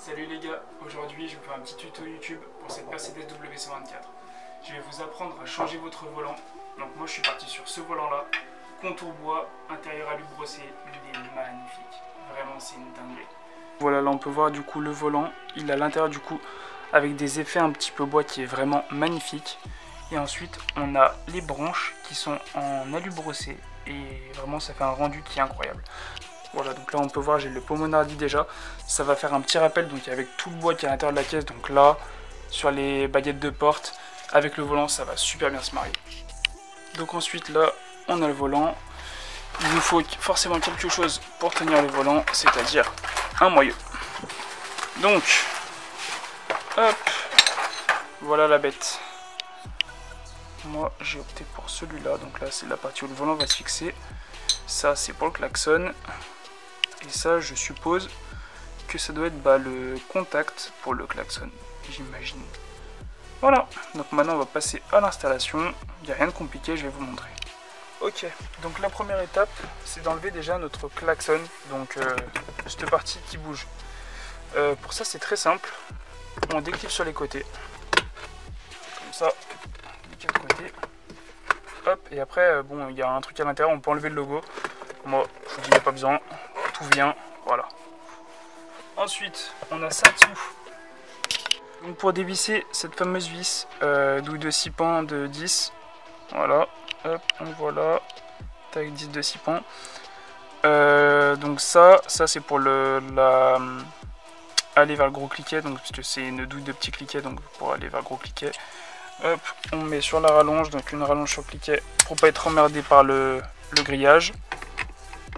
Salut les gars, aujourd'hui je vais vous faire un petit tuto YouTube pour cette Mercedes W124. Je vais vous apprendre à changer votre volant. Donc moi je suis parti sur ce volant là, contour bois, intérieur alu brossé, il est magnifique. Vraiment c'est une dinguerie. Voilà, là on peut voir du coup le volant, il a l'intérieur du coup avec des effets un petit peu bois qui est vraiment magnifique. Et ensuite on a les branches qui sont en alu brossé et vraiment ça fait un rendu qui est incroyable. Voilà, donc là on peut voir j'ai le pommeau Nardi déjà, ça va faire un petit rappel donc avec tout le bois qui est à l'intérieur de la caisse, donc là sur les baguettes de porte, avec le volant ça va super bien se marier. Donc ensuite là on a le volant, il nous faut forcément quelque chose pour tenir le volant, c'est-à-dire un moyeu. Donc, hop, voilà la bête. Moi j'ai opté pour celui-là, donc là c'est la partie où le volant va se fixer, ça c'est pour le klaxon. Et ça, je suppose que ça doit être le contact pour le klaxon, j'imagine. Voilà, donc maintenant on va passer à l'installation. Il n'y a rien de compliqué, je vais vous montrer. Ok, donc la première étape, c'est d'enlever déjà notre klaxon, donc cette partie qui bouge. Pour ça, c'est très simple. On déclipe sur les côtés. Comme ça, les quatre côtés. Hop, et après, bon, il y a un truc à l'intérieur, on peut enlever le logo. Moi, je vous dis, il n'y a pas besoin. Tout vient, voilà. Ensuite, on a ça dessous. Donc pour dévisser cette fameuse vis douille de 6 pans de 10, voilà, hop, donc voilà, taille 10 de 6 pans. Donc ça c'est pour aller vers le gros cliquet, donc parce que c'est une douille de petit cliquet, donc pour aller vers le gros cliquet. Hop, on met sur la rallonge, donc une rallonge sur le cliquet pour pas être emmerdé par le grillage.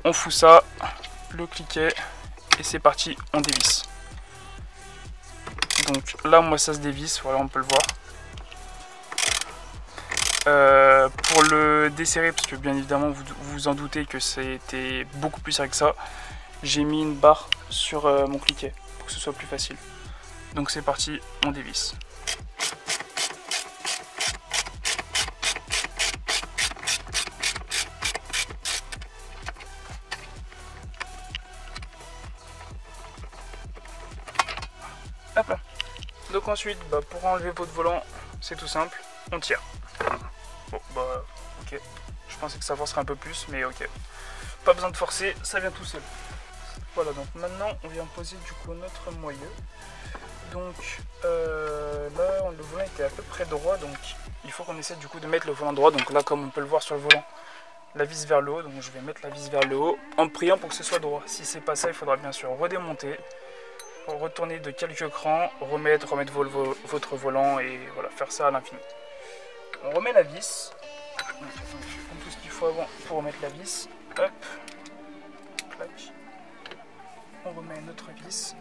On fout ça, le cliquet, et c'est parti, on dévisse. Donc là, moi, ça se dévisse, voilà, on peut le voir. Pour le desserrer, parce que bien évidemment, vous vous en doutez que c'était beaucoup plus serré que ça, j'ai mis une barre sur mon cliquet pour que ce soit plus facile. Donc c'est parti, on dévisse. Hop là. Donc ensuite, pour enlever votre volant, c'est tout simple, on tire. Bon, ok. Je pensais que ça forcerait un peu plus, mais ok. Pas besoin de forcer, ça vient tout seul. Voilà, donc maintenant, on vient poser du coup notre moyeu. Donc là, le volant était à peu près droit, donc il faut qu'on essaie du coup de mettre le volant droit. Donc là, comme on peut le voir sur le volant, la vis vers le haut. Donc je vais mettre la vis vers le haut en priant pour que ce soit droit. Si c'est pas ça, il faudra bien sûr redémonter. Retourner de quelques crans, remettre votre volant et voilà, faire ça à l'infini. On remet la vis, donc, comme tout ce qu'il faut avant pour remettre la vis, hop, clac, on remet notre vis.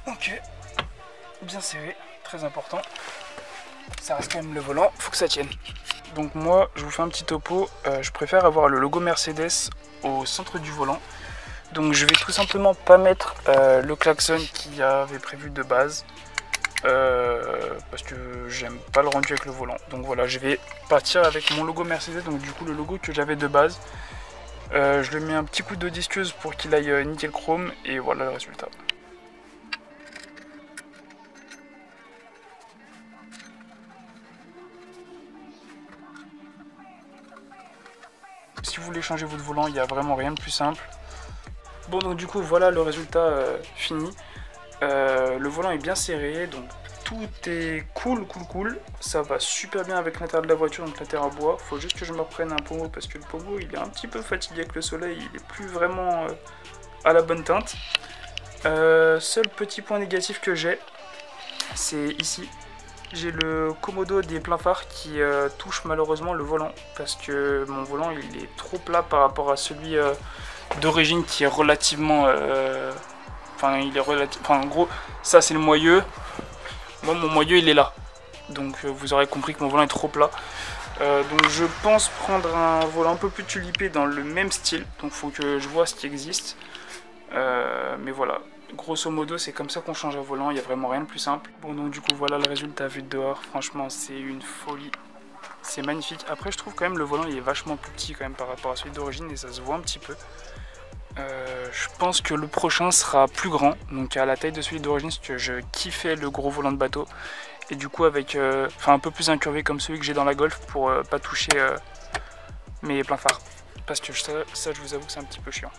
Ok, bien serré, très important. Ça reste quand même le volant, faut que ça tienne. Donc moi, je vous fais un petit topo. Je préfère avoir le logo Mercedes au centre du volant. Donc je vais tout simplement pas mettre le klaxon qu'il y avait prévu de base. Parce que j'aime pas le rendu avec le volant. Donc voilà, je vais partir avec mon logo Mercedes. Donc du coup, le logo que j'avais de base. Je lui mets un petit coup de disqueuse pour qu'il aille nickel chrome. Et voilà le résultat. Si vous voulez changer votre volant, il n'y a vraiment rien de plus simple. Bon, donc du coup, voilà le résultat fini. Le volant est bien serré, donc tout est cool. Ça va super bien avec l'intérieur de la voiture, donc l'intérieur en bois. Faut juste que je me reprenne un pommeau parce que le pommeau il est un petit peu fatigué avec le soleil, il est plus vraiment à la bonne teinte. Seul petit point négatif que j'ai, c'est ici. J'ai le commodo des pleins phares qui touche malheureusement le volant parce que mon volant il est trop plat par rapport à celui d'origine qui est relativement en gros ça c'est le moyeu, moi mon moyeu il est là, donc vous aurez compris que mon volant est trop plat. Donc je pense prendre un volant un peu plus tulipé dans le même style. Donc faut que je vois ce qui existe. Mais voilà, grosso modo c'est comme ça qu'on change un volant, il n'y a vraiment rien de plus simple. Bon donc du coup voilà le résultat vu de dehors, franchement c'est une folie. C'est magnifique. Après je trouve quand même le volant il est vachement plus petit quand même par rapport à celui d'origine et ça se voit un petit peu. Je pense que le prochain sera plus grand, donc à la taille de celui d'origine, parce que je kiffais le gros volant de bateau. Et du coup avec un peu plus incurvé comme celui que j'ai dans la Golf pour pas toucher mes pleins phares. Parce que ça je vous avoue que c'est un petit peu chiant.